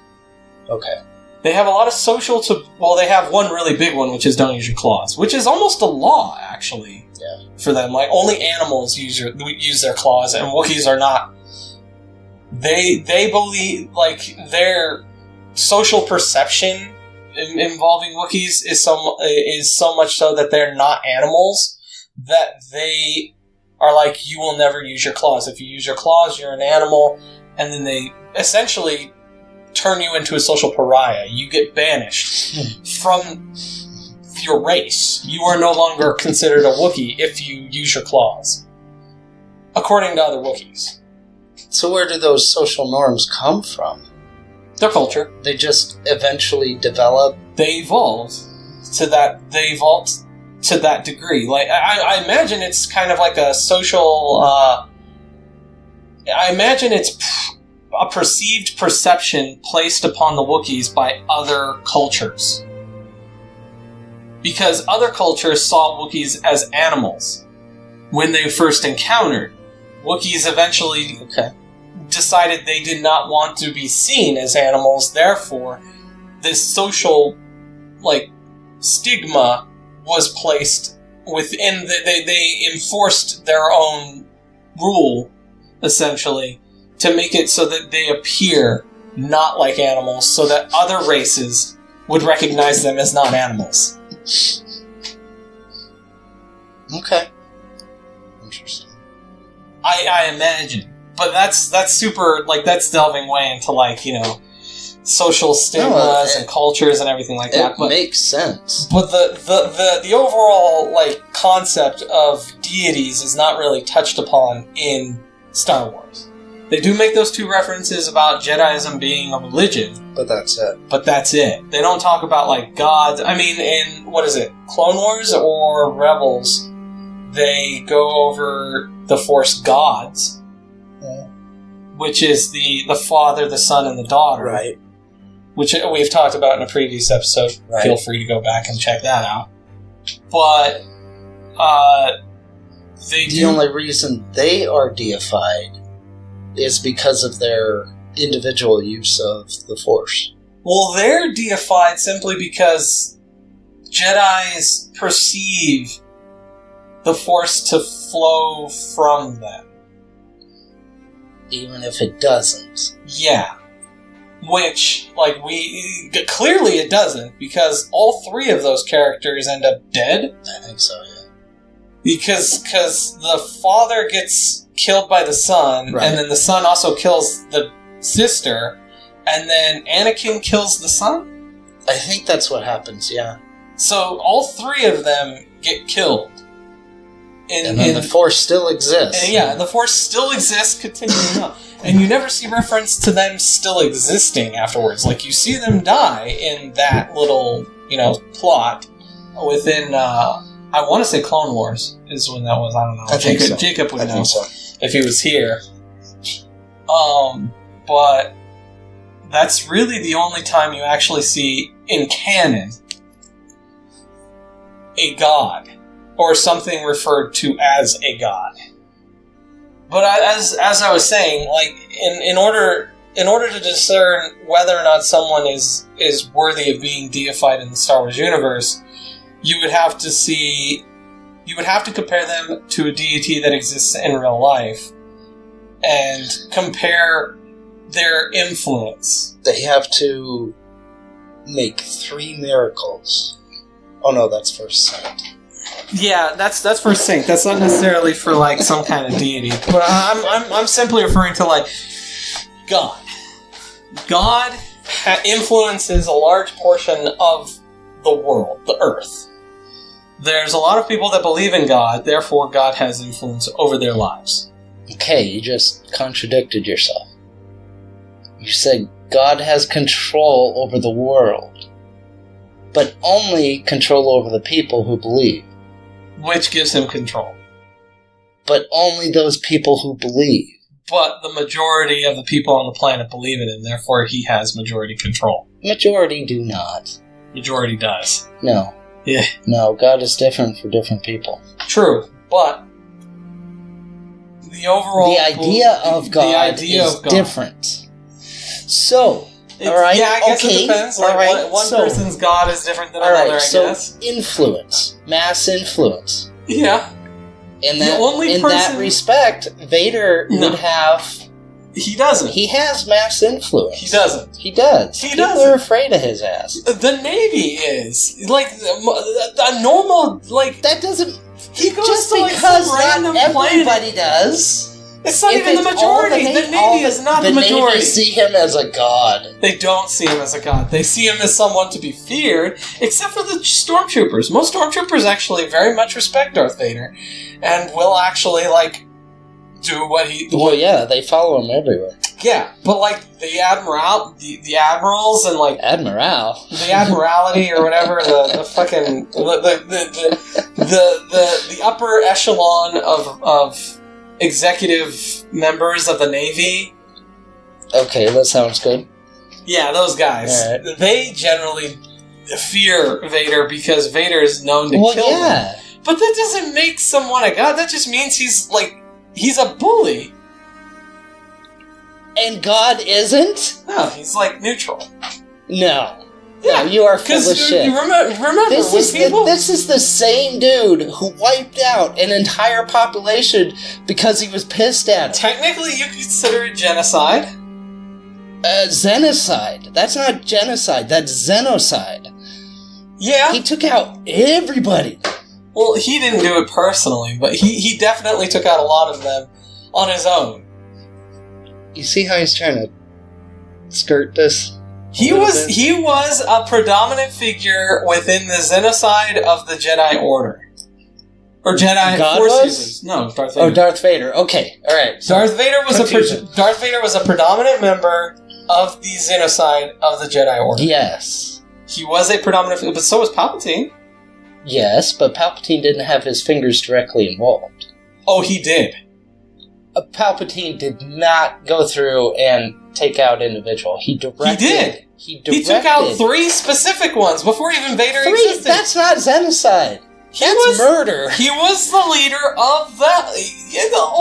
Okay. They have a lot of social well, they have one really big one, which is don't use your claws, which is almost a law, actually. Yeah. For them. Like, only animals use their claws, and Wookiees are not They believe, like, their social perception involving Wookiees is so much so that they're not animals, that they are like, you will never use your claws. If you use your claws, you're an animal, and then they essentially turn you into a social pariah. You get banished from your race. You are no longer considered a Wookiee if you use your claws, according to other Wookiees. So where do those social norms come from? Their culture. They just eventually develop? They evolve to that. They evolve to that degree. Like, I imagine it's kind of like a social... I imagine it's a perceived perception placed upon the Wookiees by other cultures. Because other cultures saw Wookiees as animals when they first encountered. Wookiees eventually decided they did not want to be seen as animals, therefore this social, like, stigma was placed within they enforced their own rule, essentially, to make it so that they appear not like animals, so that other races would recognize them as not animals. Okay. Interesting. I imagine. But that's super, like, that's delving way into, like, you know, social stigmas and cultures and everything like that. But it makes sense. But the overall, like, concept of deities is not really touched upon in Star Wars. They do make those two references about Jediism being a religion. But that's it. But that's it. They don't talk about, like, gods. I mean, in, what is it, Clone Wars or Rebels, they go over the Force gods. Which is the Father, the Son, and the Daughter. Right. Which we've talked about in a previous episode. Right. Feel free to go back and check that out. But, the only reason they are deified is because of their individual use of the Force. Well, they're deified simply because Jedis perceive the Force to flow from them. Even if it doesn't. Yeah. Which, like, clearly it doesn't, because all three of those characters end up dead. I think so, yeah. Because the father gets killed by the son, right. And then the son also kills the sister, and then Anakin kills the son? I think that's what happens, yeah. So all three of them get killed. And then the Force still exists. Yeah, the Force still exists, continuing on. And you never see reference to them still existing afterwards. Like, you see them die in that little, you know, plot within, I want to say Clone Wars is when that was. I don't know. I think so. Jacob would know so. if he was here. But that's really the only time you actually see, in canon, a god. Or something referred to as a god. But as I was saying, like, in order to discern whether or not someone is worthy of being deified in the Star Wars universe, you would have to compare them to a deity that exists in real life, and compare their influence. They have to make 3 miracles. Oh no, that's First Sight. Yeah, that's for sync. That's not necessarily for, like, some kind of deity. But I'm simply referring to, like, God. God influences a large portion of the world, the Earth. There's a lot of people that believe in God, therefore God has influence over their lives. Okay, you just contradicted yourself. You said God has control over the world, but only control over the people who believe. Which gives him control. But only those people who believe. But the majority of the people on the planet believe in him, therefore he has majority control. Majority do not. Majority does. No. Yeah. No, God is different for different people. True, but the overall... The idea of God is different. So... Alright, yeah, I guess okay, it depends. Like, alright, one person's God is different than another, I guess. Influence. Mass influence. Yeah. In that respect, Vader would have He doesn't. He has mass influence. He doesn't. He does. He People doesn't. are afraid of his ass. The Navy is. Like, a normal, like... That doesn't... He goes Just to, like, because some not random everybody planet. does. It's not If even the it's all majority. The Navy is not the majority. Navy see him as a god. They don't see him as a god. They see him as someone to be feared, except for the stormtroopers. Most stormtroopers actually very much respect Darth Vader, and will actually, like, do what he... Well, yeah, they follow him everywhere. Yeah, but, like, the admirals and, like... Admiral. The admiralty or whatever, the fucking... The upper echelon of executive members of the Navy. Okay, that sounds good. Yeah, those guys. Right. They generally fear Vader because Vader is known to kill them. But that doesn't make someone a god. That just means he's a bully. And God isn't? No, he's like neutral. No. Yeah, no, you are full of shit. Remember This is the same dude who wiped out an entire population because he was pissed at it. Technically, you could consider it genocide. Xenocide. That's not genocide, that's xenocide. Yeah. He took out everybody. Well, he didn't do it personally, but he definitely took out a lot of them on his own. You see how he's trying to skirt this? He was a predominant figure within the genocide of the Jedi Order. Or Jedi God Force was? users. No, Darth Vader. Oh, Darth Vader. Okay, alright. Darth Vader was a predominant member of the genocide of the Jedi Order. Yes. He was a predominant, but so was Palpatine. Yes, but Palpatine didn't have his fingers directly involved. Oh, he did. Palpatine did not go through and take out individual. He directed. He did. He directed. He took out 3 specific ones before even Vader 3? existed. That's not genocide. That's murder. He was the leader of that.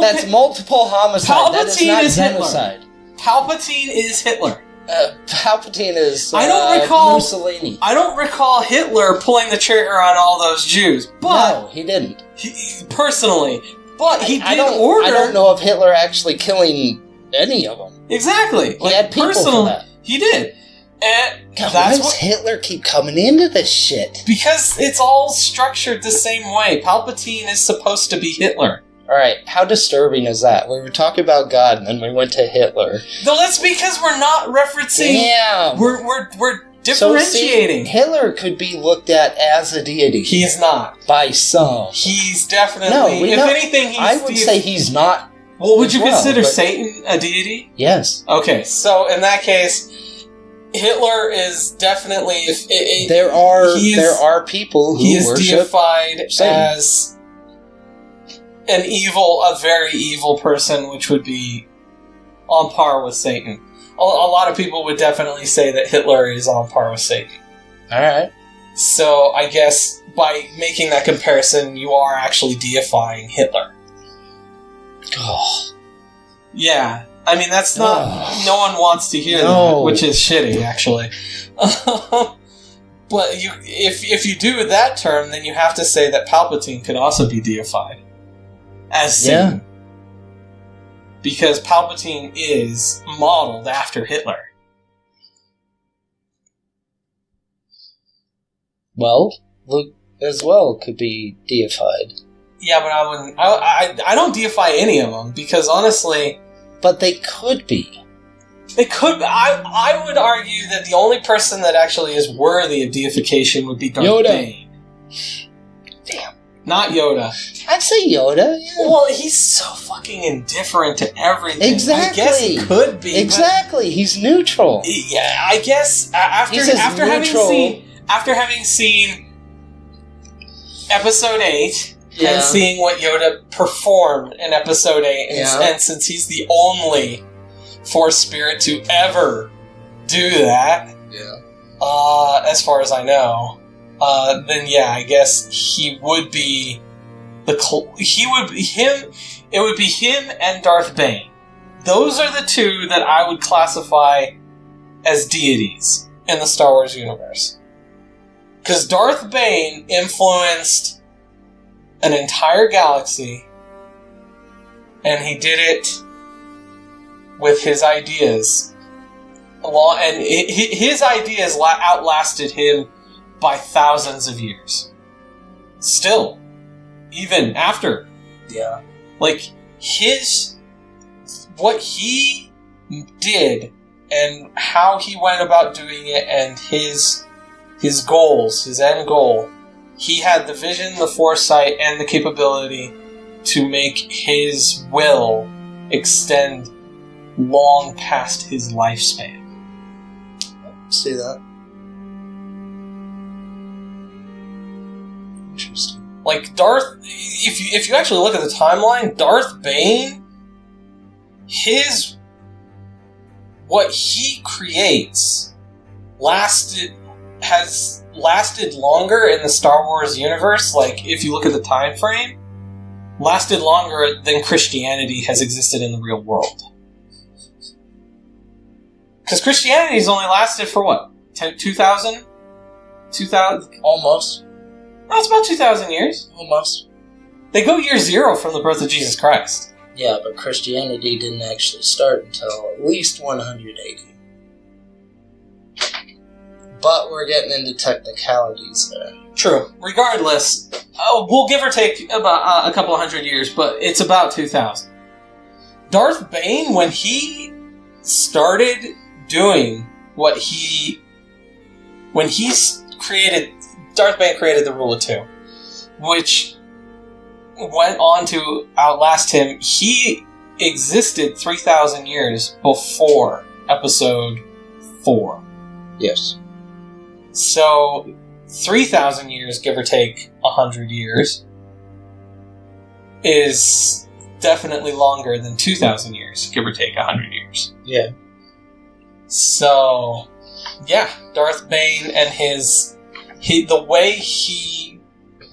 That's multiple homicide. That is not genocide. Hitler. Palpatine is Hitler. Palpatine is I don't recall Mussolini. I don't recall Hitler pulling the trigger on all those Jews, but no, he didn't. Personally, but he did order. I don't know of Hitler actually killing any of them. Exactly. He had people for that. He did. And God, why does Hitler keep coming into this shit? Because it's all structured the same way. Palpatine is supposed to be Hitler. Alright, how disturbing is that? We were talking about God and then we went to Hitler. No, that's because we're not referencing... Damn! We're differentiating. So, see, Hitler could be looked at as a deity. He's not. By some. He's definitely... If anything, he's... I would say he's not. Well, would you consider Satan a deity? Yes. Okay, so in that case... Hitler is definitely... There are people who worship He is deified Satan. as a very evil person, which would be on par with Satan. A lot of people would definitely say that Hitler is on par with Satan. Alright. So I guess by making that comparison, you are actually deifying Hitler. Oh. Yeah. I mean, that's not... No one wants to hear that, which is shitty, actually. But if you do that term, then you have to say that Palpatine could also be deified as Satan. Yeah. Because Palpatine is modeled after Hitler. Well, Luke as well could be deified. Yeah, but I wouldn't... I don't deify any of them, because honestly... But they could be. They could. I would argue that the only person that actually is worthy of deification would be Darth Bane. Damn. Not Yoda. I'd say Yoda, yeah. Well, he's so fucking indifferent to everything. Exactly. I guess he could be. Exactly. He's neutral. Yeah, I guess after having seen Episode 8... Yeah. And seeing what Yoda performed in Episode 8, and since he's the only Force Spirit to ever do that, as far as I know, then yeah, I guess he would be it would be him and Darth Bane. Those are the two that I would classify as deities in the Star Wars universe. Because Darth Bane influenced an entire galaxy, and he did it with his ideas. And his ideas outlasted him by thousands of years. Still, even after. Yeah. Like, what he did and how he went about doing it and his goals, his end goal, he had the vision, the foresight, and the capability to make his will extend long past his lifespan. See that? Interesting. Like, Darth... If you actually look at the timeline, Darth Bane, what he creates has lasted longer in the Star Wars universe, like, if you look at the time frame, lasted longer than Christianity has existed in the real world. Because Christianity's only lasted for what? 2,000? 2,000? Almost. No, it's about 2,000 years. Almost. They go year zero from the birth of Jesus Christ. Yeah, but Christianity didn't actually start until at least 180. But we're getting into technicalities there. True. Regardless, we'll give or take about a couple of hundred years, but it's about 2,000. Darth Bane, when he started doing when Darth Bane created the Rule of Two, which went on to outlast him. He existed 3,000 years before Episode 4. Yes. So, 3,000 years, give or take 100 years, is definitely longer than 2,000 years, give or take 100 years. Yeah. So, yeah, Darth Bane and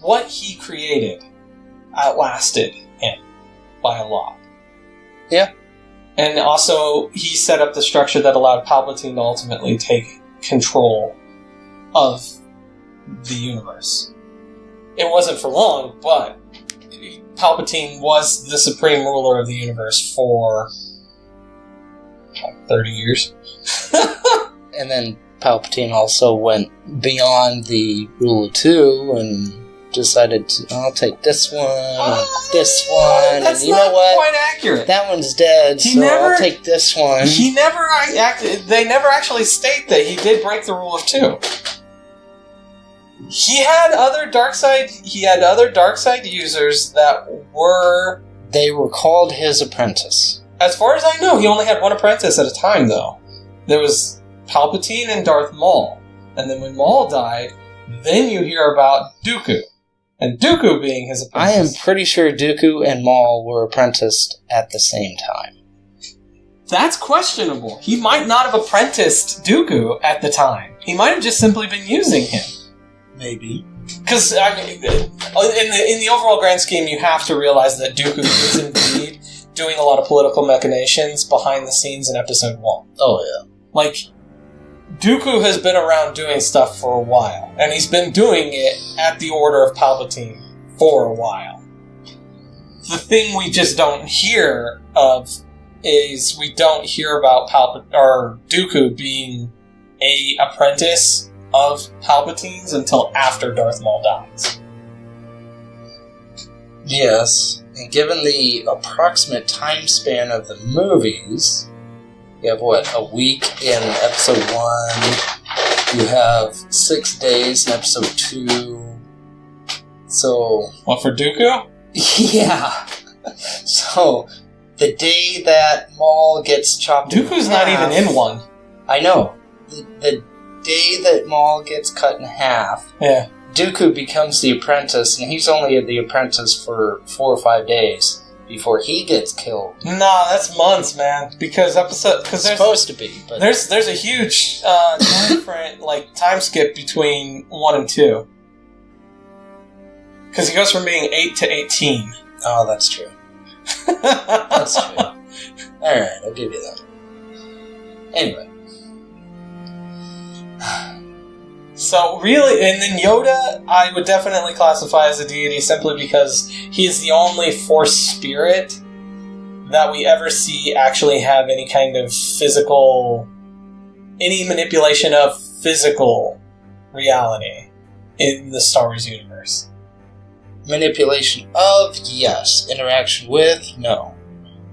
what he created outlasted him by a lot. Yeah. And also, he set up the structure that allowed Palpatine to ultimately take control of the universe. It wasn't for long, but Palpatine was the supreme ruler of the universe for 30 years. And then Palpatine also went beyond the Rule of Two and decided to, I'll take this one and this one. That's and you not know what? quite accurate. That one's dead, I'll take this one. They never actually state that he did break the Rule of Two. He had other dark side users that were... They were called his apprentice. As far as I know, he only had one apprentice at a time, though. There was Palpatine and Darth Maul. And then when Maul died, then you hear about Dooku. And Dooku being his apprentice. I am pretty sure Dooku and Maul were apprenticed at the same time. That's questionable. He might not have apprenticed Dooku at the time. He might have just simply been using him. Maybe. Because, I mean, in the overall grand scheme, you have to realize that Dooku is indeed doing a lot of political machinations behind the scenes in Episode 1. Oh, yeah. Like, Dooku has been around doing stuff for a while, and he's been doing it at the order of Palpatine for a while. The thing we just don't hear of is we don't hear about Dooku being a apprentice of Palpatine's until after Darth Maul dies. Yes, and given the approximate time span of the movies, you have, a week in Episode 1, you have 6 days in Episode 2, so... What, for Dooku? Yeah. So, the day that Maul gets chopped Dooku's in half... not even in one. I know. The day that Maul gets cut in half, yeah, Dooku becomes the apprentice, and he's only the apprentice for 4 or 5 days before he gets killed. Nah, that's months, man. Because there's supposed to be, but there's a huge time skip between 1 and 2. Because he goes from being 8 to 18. Oh, that's true. That's true. Alright, I'll give you that. Anyway. So, really, and then Yoda, I would definitely classify as a deity simply because he is the only Force spirit that we ever see actually have any kind of any manipulation of physical reality in the Star Wars universe. Manipulation of, yes. Interaction with, no.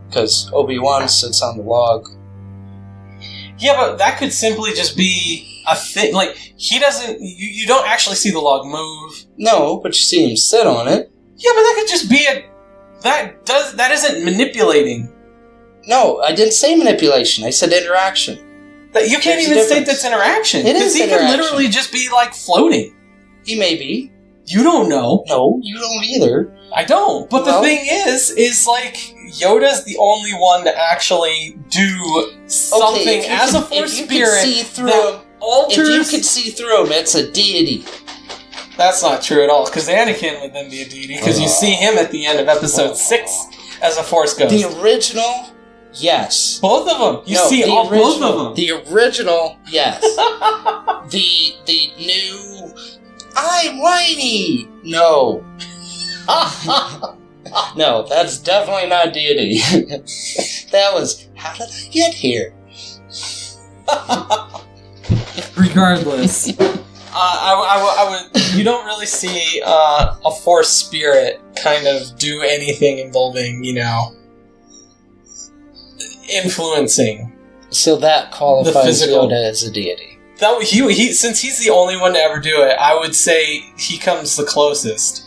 Because Obi-Wan sits on the log. Yeah, but that could simply just be a thing. Like, he doesn't... You don't actually see the log move. No, but you see him sit on it. Yeah, but that could just be that isn't manipulating. No, I didn't say manipulation. I said interaction. But you can't even say that's interaction. It is Because he could literally just be, like, floating. He may be. You don't know. No, you don't either. I don't. But the thing is like, Yoda's the only one to actually do something as a Force spirit that alters... If you could see through him, it's a deity. That's not true at all, because Anakin would then be a deity, because you see him at the end of Episode 6 as a Force ghost. The original, yes. Both of them. You see both of them. The original, yes. the new, I'm whiny. No. No, that's definitely not deity. That was, how did I get here? Regardless. I would. You don't really see a Force spirit kind of do anything involving, influencing. So that qualifies Yoda as a deity. Since he's the only one to ever do it, I would say he comes the closest.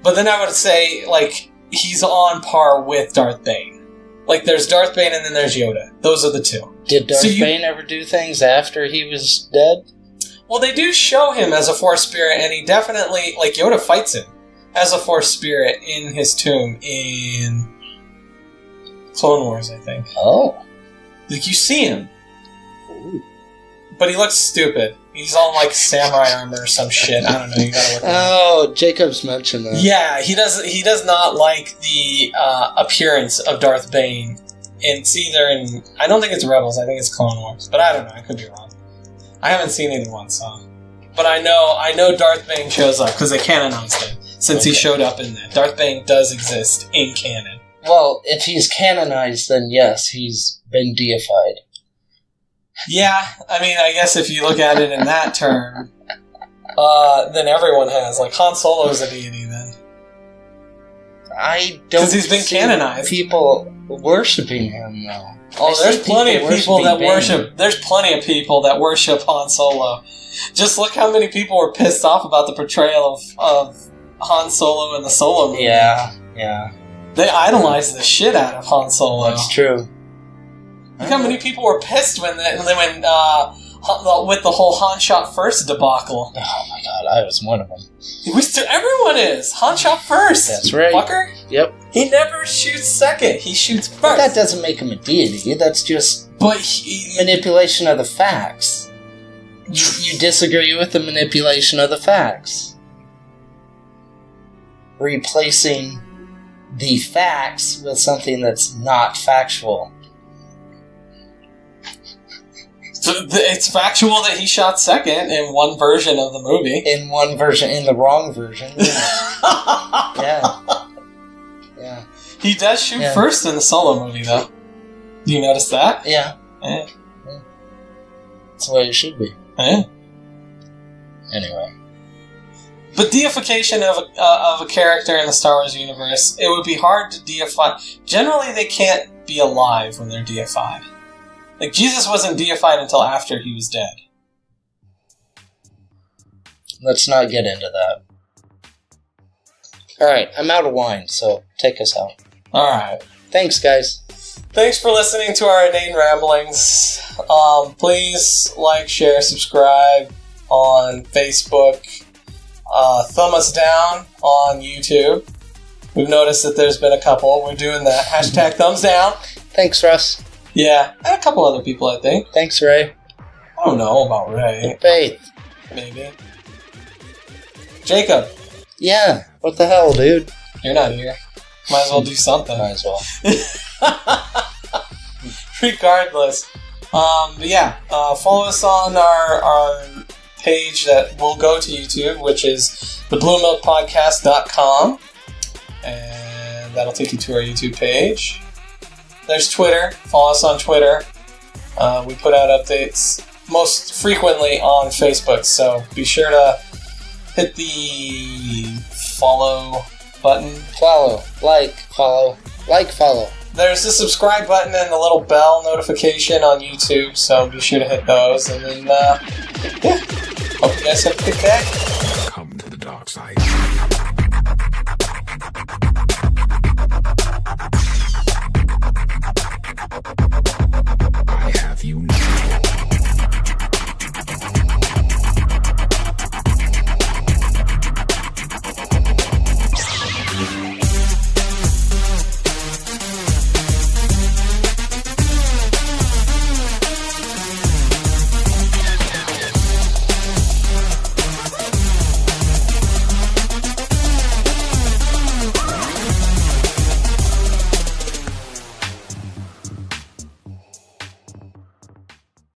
But then I would say, like, he's on par with Darth Bane. Like, there's Darth Bane and then there's Yoda. Those are the two. Did Darth Bane ever do things after he was dead? Well, they do show him as a Force spirit, and he definitely, like, Yoda fights him as a Force spirit in his tomb in Clone Wars, I think. Oh. Like, you see him. Ooh. But he looks stupid. He's all, like, samurai armor or some shit. I don't know, you gotta look at him. Oh, Jacob's mentioned that. Yeah, he does not like the appearance of Darth Bane. It's either in... I don't think it's Rebels, I think it's Clone Wars. But I don't know, I could be wrong. I haven't seen either one, so... But I know Darth Bane shows up, because they canonized him, since he showed up in that. Darth Bane does exist in canon. Well, if he's canonized, then yes, he's been deified. Yeah, I mean, I guess if you look at it in that term, then everyone has. Like, Han Solo's a deity, then. I don't Because he's been canonized. People worshipping him, though. Oh, there's plenty of people that worship... There's plenty of people that worship Han Solo. Just look how many people were pissed off about the portrayal of Han Solo in the Solo movie. Yeah. They idolized the shit out of Han Solo. That's true. Look how many people were pissed when with the whole Han shot first debacle. Oh my god, I was one of them. Everyone is. Han shot first. That's right. Fucker. Yep. He never shoots second. He shoots first. But that doesn't make him a deity. That's just manipulation of the facts. You disagree with the manipulation of the facts. Replacing the facts with something that's not factual. So it's factual that he shot second in one version of the movie. In one version, in the wrong version. Yeah. He does shoot first in the Solo movie, though. Do you notice that? Yeah. That's the way it should be. Anyway. But deification of a character in the Star Wars universe, it would be hard to deify. Generally, they can't be alive when they're deified. Like, Jesus wasn't deified until after he was dead. Let's not get into that. Alright, I'm out of wine, so take us out. Alright. Thanks, guys. Thanks for listening to our inane ramblings. Please like, share, subscribe on Facebook. Thumb us down on YouTube. We've noticed that there's been a couple. We're doing that. Hashtag thumbs down. Thanks, Russ. Yeah, and a couple other people, I think. Thanks, Ray. I don't know about Ray. Faith. Maybe. Jacob. Yeah, what the hell, dude? You're not here. Might as well do something. Might as well. Regardless. Follow us on our page that will go to YouTube, which is the BlueMilk Podcast.com. And that'll take you to our YouTube page. there's Twitter. Follow us on Twitter. We put out updates most frequently on Facebook, so be sure to hit the follow button. Follow. There's the subscribe button and the little bell notification on YouTube, so be sure to hit those. And then, hope you guys have a good day. Come to the dark side.